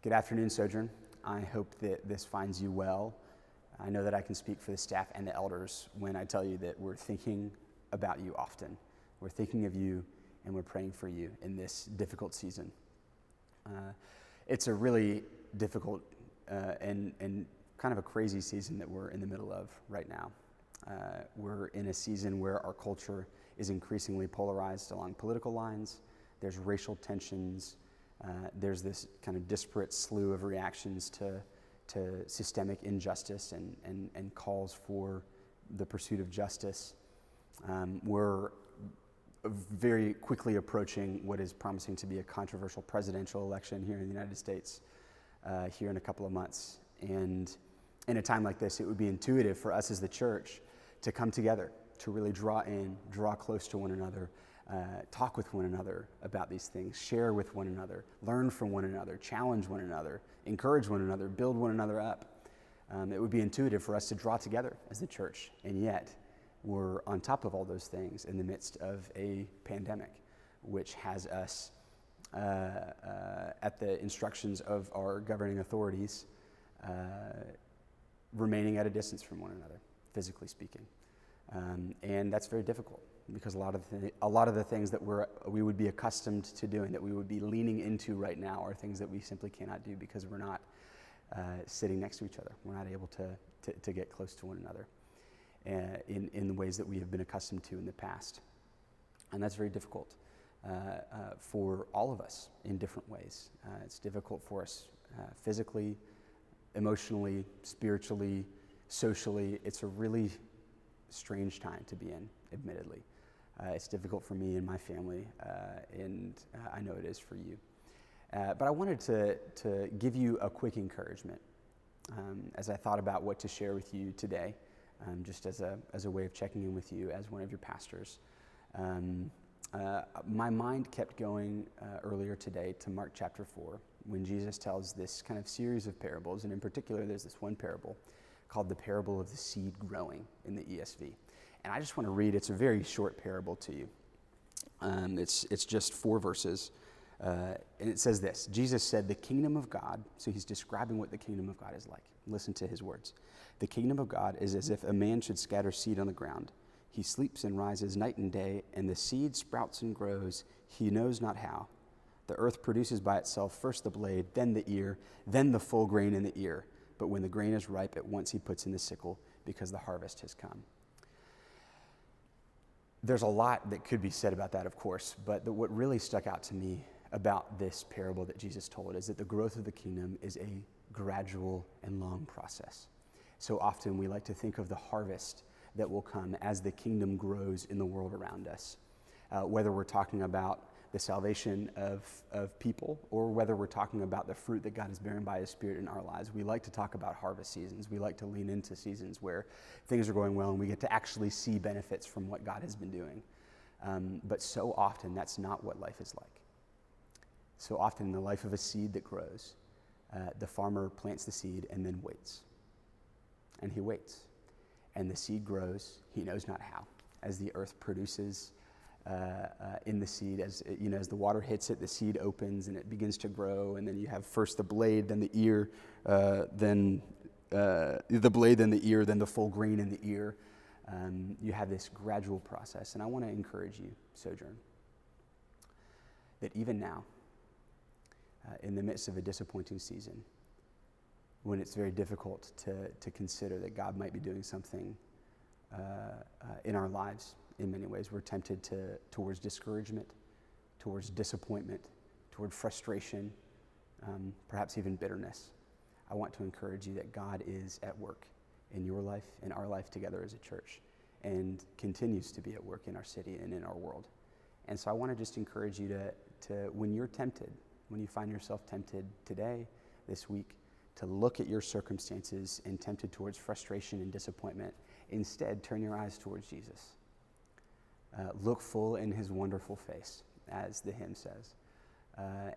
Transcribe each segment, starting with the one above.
Good afternoon, Sojourn. I hope that this finds you well. I know that I can speak for the staff and the elders when I tell you that we're thinking about you often. We're thinking of you and we're praying for you in this difficult season. It's a really difficult and kind of a crazy season that we're in the middle of right now. We're in a season where our culture is increasingly polarized along political lines. There's racial tensions. There's this kind of disparate slew of reactions to systemic injustice and calls for the pursuit of justice. We're very quickly approaching what is promising to be a controversial presidential election here in the United States here in a couple of months. And in a time like this, it would be intuitive for us as the church to come together, to really draw close to one another, talk with one another about these things, share with one another, learn from one another, challenge one another, encourage one another, build one another up. It would be intuitive for us to draw together as the church, and yet we're on top of all those things in the midst of a pandemic, which has us at the instructions of our governing authorities remaining at a distance from one another, physically speaking. And that's very difficult because a lot of the things that we would be accustomed to doing, that we would be leaning into right now, are things that we simply cannot do because we're not sitting next to each other. We're not able to get close to one another in the ways that we have been accustomed to in the past. And that's very difficult for all of us in different ways. It's difficult for us physically, emotionally, spiritually, socially. It's a really strange time to be in, admittedly. It's difficult for me and my family, and I know it is for you. But I wanted to give you a quick encouragement as I thought about what to share with you today, just as a way of checking in with you as one of your pastors. My mind kept going earlier today to Mark chapter 4, when Jesus tells this kind of series of parables, and in particular there's this one parable called the parable of the seed growing in the ESV. And I just want to read, it's a very short parable to you. It's just 4 verses. And it says this: Jesus said, "The kingdom of God," so he's describing what the kingdom of God is like. Listen to his words. "The kingdom of God is as if a man should scatter seed on the ground. He sleeps and rises night and day, and the seed sprouts and grows, he knows not how. The earth produces by itself first the blade, then the ear, then the full grain in the ear. But when the grain is ripe, at once he puts in the sickle, because the harvest has come." There's a lot that could be said about that, of course, but what really stuck out to me about this parable that Jesus told is that the growth of the kingdom is a gradual and long process. So often we like to think of the harvest that will come as the kingdom grows in the world around us, whether we're talking about the salvation of people, or whether we're talking about the fruit that God is bearing by his Spirit in our lives. We like to talk about harvest seasons. We like to lean into seasons where things are going well and we get to actually see benefits from what God has been doing. But so often that's not what life is like. So often in the life of a seed that grows, the farmer plants the seed and then waits. And he waits. And the seed grows, he knows not how, as the earth produces in the seed. As the water hits it, the seed opens and it begins to grow, and then you have first the blade, then the ear, then the blade, then the ear, then the full grain in the ear. You have this gradual process, and I want to encourage you, Sojourn, that even now, in the midst of a disappointing season, when it's very difficult to consider that God might be doing something in our lives. In many ways, we're tempted towards discouragement, towards disappointment, toward frustration, perhaps even bitterness. I want to encourage you that God is at work in your life, in our life together as a church, and continues to be at work in our city and in our world. And so I want to just encourage you to when you're tempted, when you find yourself tempted today, this week, to look at your circumstances and tempted towards frustration and disappointment, instead turn your eyes towards Jesus. Look full in his wonderful face, as the hymn says,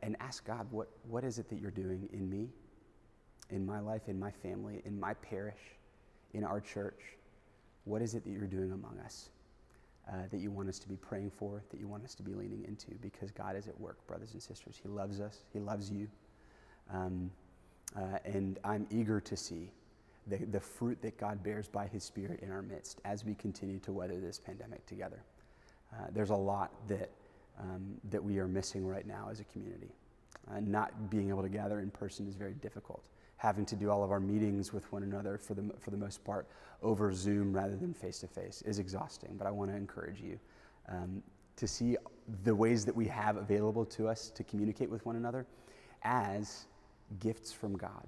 and ask God, what is it that you're doing in me, in my life, in my family, in my parish, in our church? What is it that you're doing among us that you want us to be praying for, that you want us to be leaning into? Because God is at work, brothers and sisters. He loves us. He loves you. And I'm eager to see the fruit that God bears by his Spirit in our midst as we continue to weather this pandemic together. There's a lot that we are missing right now as a community. Not being able to gather in person is very difficult. Having to do all of our meetings with one another for the most part over Zoom rather than face-to-face is exhausting. But I want to encourage you to see the ways that we have available to us to communicate with one another as gifts from God.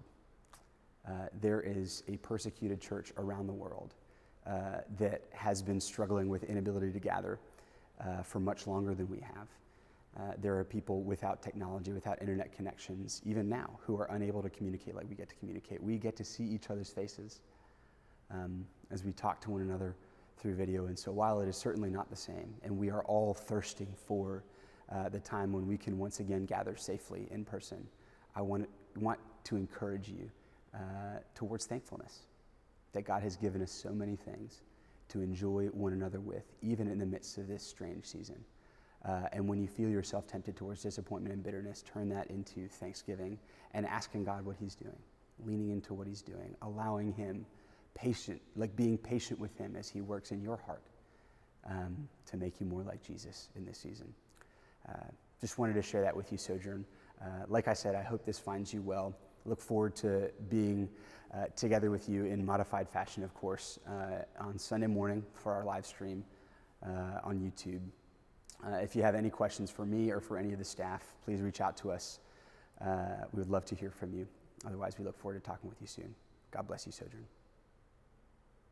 There is a persecuted church around the world that has been struggling with inability to gather for much longer than we have. There are people without technology, without internet connections, even now, who are unable to communicate like we get to communicate. We get to see each other's faces as we talk to one another through video. And so while it is certainly not the same, and we are all thirsting for the time when we can once again gather safely in person, I want to encourage you towards thankfulness that God has given us so many things to enjoy one another with, even in the midst of this strange season. And when you feel yourself tempted towards disappointment and bitterness, turn that into thanksgiving and asking God what he's doing, leaning into what he's doing, allowing him being patient with him as he works in your heart to make you more like Jesus in this season. Just wanted to share that with you, Sojourn. Like I said, I hope this finds you well. Look forward to being together with you in modified fashion, of course, on Sunday morning for our live stream on YouTube. If you have any questions for me or for any of the staff, please reach out to us. We would love to hear from you. Otherwise, we look forward to talking with you soon. God bless you, Sojourn.